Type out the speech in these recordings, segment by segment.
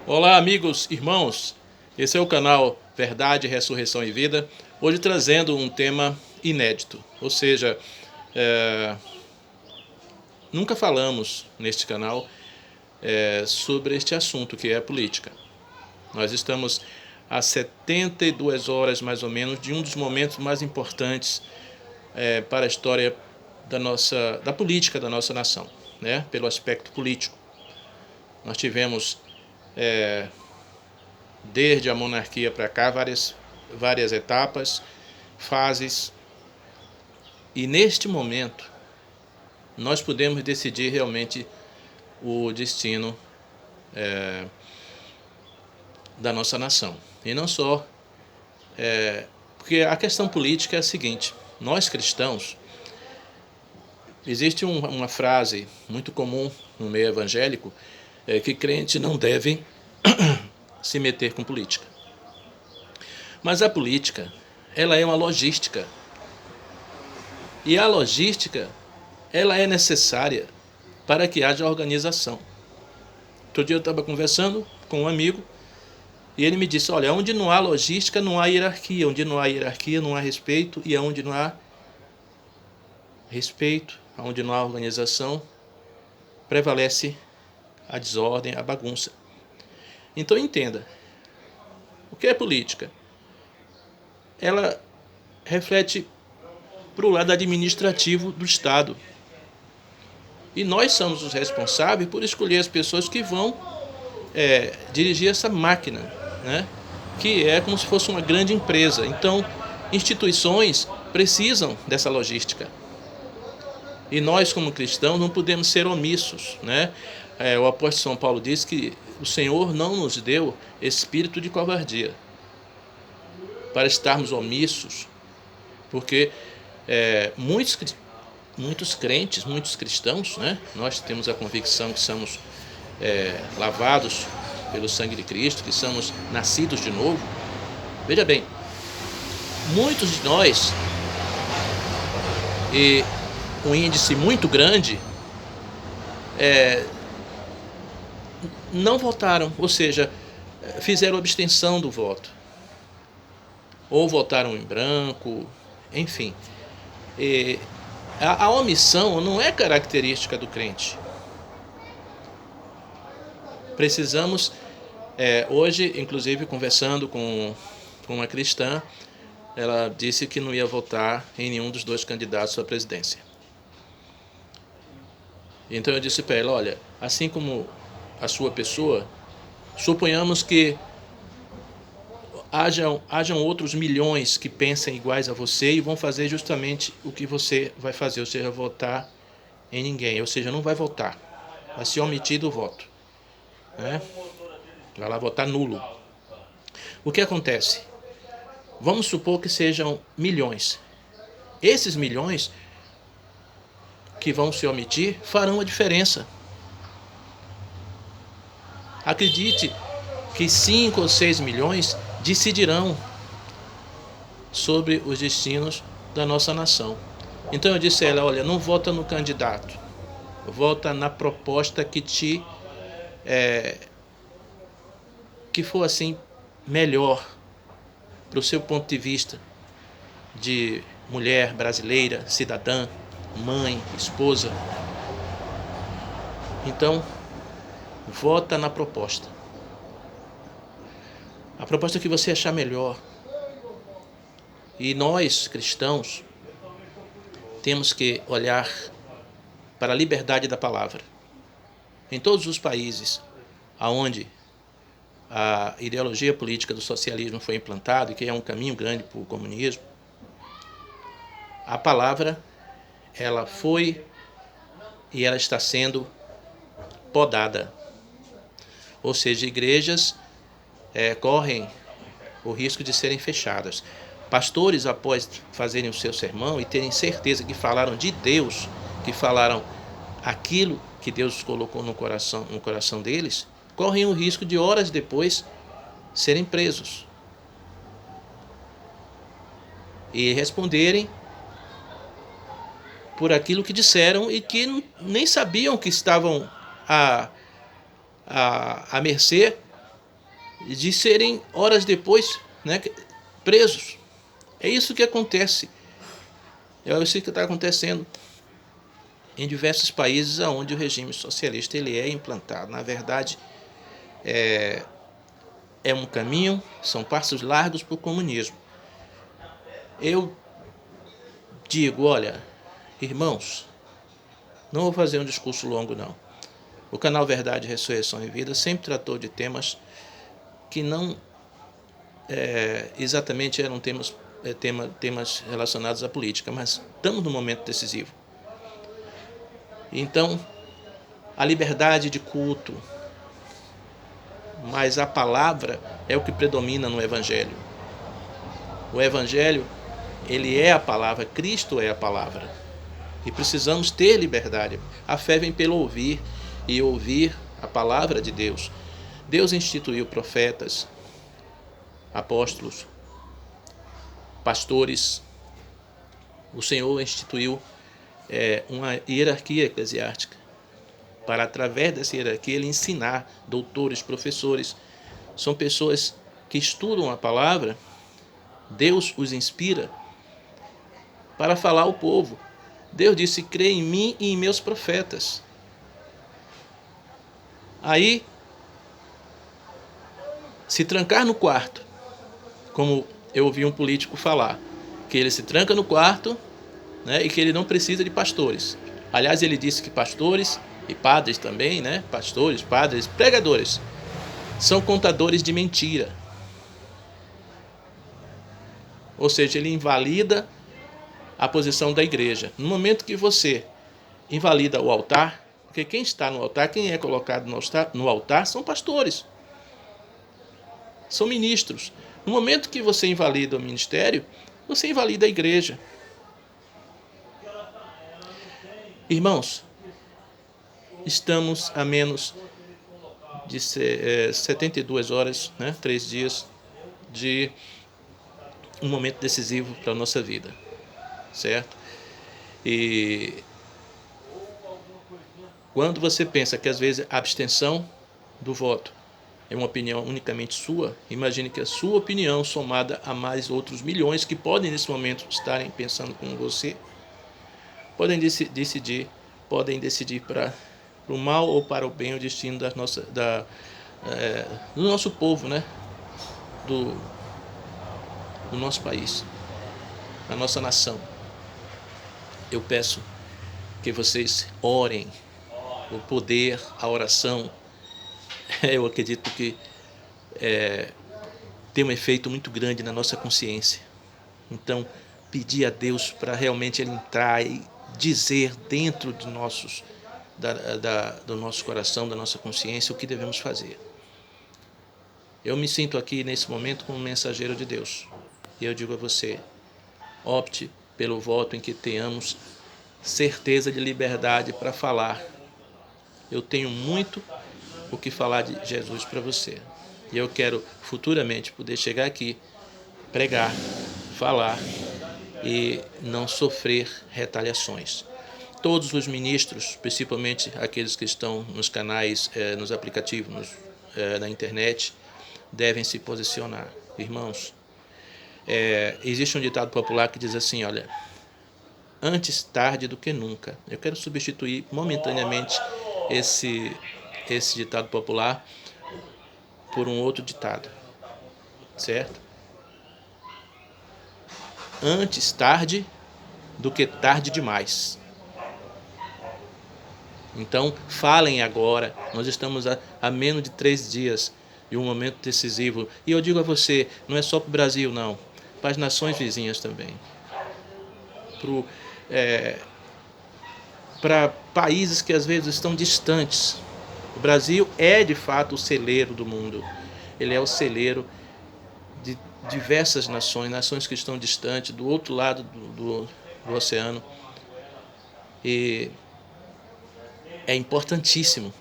Olá, amigos, irmãos. Esse é o canal Verdade, Ressurreição e Vida. Hoje trazendo um tema inédito, ou seja, nunca falamos neste canal sobre este assunto que é a política. Nós estamos a 72 horas mais ou menos de um dos momentos mais importantes para a história da política da nossa nação, né? Pelo aspecto político. Nós tivemos desde a monarquia para cá várias etapas, fases, e neste momento nós podemos decidir realmente o destino da nossa nação. E não só, porque a questão política é a seguinte: nós cristãos, existe uma frase muito comum no meio evangélico, que crente não deve se meter com política. Mas a política, ela é uma logística. E a logística, ela é necessária para que haja organização. Outro dia eu estava conversando com um amigo e ele me disse: olha, onde não há logística, não há hierarquia. Onde não há hierarquia, não há respeito. E onde não há respeito, onde não há organização, prevalece a desordem, a bagunça. Então entenda, o que é política? Ela reflete para o lado administrativo do Estado. E nós somos os responsáveis por escolher as pessoas que vão dirigir essa máquina, né? Que é como se fosse uma grande empresa. Então, instituições precisam dessa logística. E nós, como cristãos, não podemos ser omissos, né? O apóstolo São Paulo diz que o Senhor não nos deu espírito de covardia para estarmos omissos, porque muitos crentes, muitos cristãos, né? Nós temos a convicção que somos lavados pelo sangue de Cristo, que somos nascidos de novo. Veja bem, muitos de nós, e um índice muito grande, não votaram, ou seja, fizeram abstenção do voto, ou votaram em branco, enfim. A omissão não é característica do crente. Precisamos, hoje, inclusive, conversando com uma cristã, ela disse que não ia votar em nenhum dos dois candidatos à presidência. Então eu disse para ela: olha, assim como a sua pessoa, suponhamos que hajam outros milhões que pensem iguais a você e vão fazer justamente o que você vai fazer, ou seja, votar em ninguém, ou seja, não vai votar, vai ser omitido o voto, né? Vai lá votar nulo. O que acontece? Vamos supor que sejam milhões. Esses milhões que vão se omitir farão a diferença. Acredite que 5 ou 6 milhões decidirão sobre os destinos da nossa nação. Então eu disse a ela: olha, não vota no candidato, vota na proposta que for assim melhor para o seu ponto de vista de mulher brasileira, cidadã, mãe, esposa. Então, vota na proposta. A proposta que você achar melhor. E nós, cristãos, temos que olhar para a liberdade da palavra. Em todos os países onde a ideologia política do socialismo foi implantada, e que é um caminho grande para o comunismo, a palavra, ela foi e ela está sendo podada. Ou seja, igrejas correm o risco de serem fechadas. Pastores, após fazerem o seu sermão e terem certeza que falaram de Deus, que falaram aquilo que Deus colocou no coração deles, correm o risco de horas depois serem presos e responderem por aquilo que disseram e que nem sabiam que estavam à mercê de serem, horas depois, né, presos. É isso que acontece. É isso que está acontecendo em diversos países onde o regime socialista ele é implantado. Na verdade, é um caminho, são passos largos para o comunismo. Eu digo, olha, irmãos, não vou fazer um discurso longo, não. O canal Verdade, Ressurreição e Vida sempre tratou de temas que não exatamente eram temas relacionados à política, mas estamos num momento decisivo. Então, a liberdade de culto, mas a palavra é o que predomina no Evangelho. O Evangelho, ele é a palavra, Cristo é a palavra. E precisamos ter liberdade. A fé vem pelo ouvir, e ouvir a palavra de Deus. Deus instituiu profetas, apóstolos, pastores. O Senhor instituiu uma hierarquia eclesiástica para, através dessa hierarquia, ele ensinar doutores, professores. São pessoas que estudam a palavra, Deus os inspira para falar ao povo. Deus disse, crê em mim e em meus profetas. Aí, se trancar no quarto, como eu ouvi um político falar, que ele se tranca no quarto, né, e que ele não precisa de pastores. Aliás, ele disse que pastores e padres também, né, pastores, padres, pregadores, são contadores de mentira. Ou seja, ele invalida a posição da igreja. No momento que você invalida o altar, porque quem está no altar, quem é colocado no altar são pastores, são ministros. No momento que você invalida o ministério, você invalida a igreja. Irmãos, estamos a menos de 72 horas, né, 3 dias, de um momento decisivo para a nossa vida, certo? E quando você pensa que às vezes a abstenção do voto é uma opinião unicamente sua, imagine que a sua opinião, somada a mais outros milhões que podem nesse momento estarem pensando como você, podem decidir para o mal ou para o bem o destino do nosso povo, né? do nosso país, da nossa nação. Eu peço que vocês orem. O poder, a oração, eu acredito que tem um efeito muito grande na nossa consciência. Então, pedir a Deus para realmente Ele entrar e dizer dentro de do nosso coração, da nossa consciência, o que devemos fazer. Eu me sinto aqui nesse momento como um mensageiro de Deus. E eu digo a você, opte pelo voto em que tenhamos certeza de liberdade para falar. Eu tenho muito o que falar de Jesus para você. E eu quero futuramente poder chegar aqui, pregar, falar e não sofrer retaliações. Todos os ministros, principalmente aqueles que estão nos canais, nos aplicativos, na internet, devem se posicionar. Irmãos, existe um ditado popular que diz assim, olha, antes tarde do que nunca. Eu quero substituir momentaneamente esse ditado popular por um outro ditado, certo? Antes tarde do que tarde demais. Então, falem agora. Nós estamos a menos de 3 dias de um momento decisivo. E eu digo a você, não é só para o Brasil, não. Para as nações vizinhas também. Para países que às vezes estão distantes. O Brasil é, de fato, o celeiro do mundo. Ele é o celeiro de diversas nações que estão distantes, do outro lado do oceano. E é importantíssimo,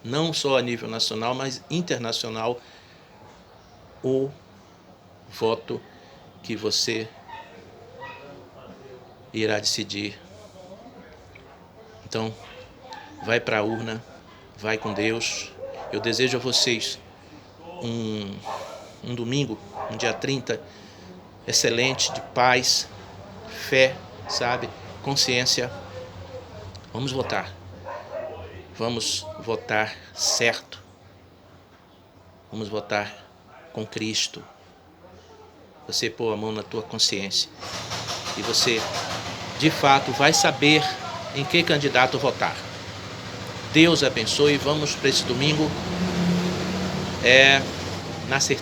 não só a nível nacional, mas internacional, o voto que você irá decidir. Então, vai para a urna, vai com Deus. Eu desejo a vocês um domingo, um dia 30, excelente, de paz, fé, sabe? Consciência. Vamos votar. Vamos votar certo. Vamos votar com Cristo. Você pôr a mão na tua consciência. E você, de fato, vai saber em que candidato votar. Deus abençoe. Vamos para esse domingo na certeza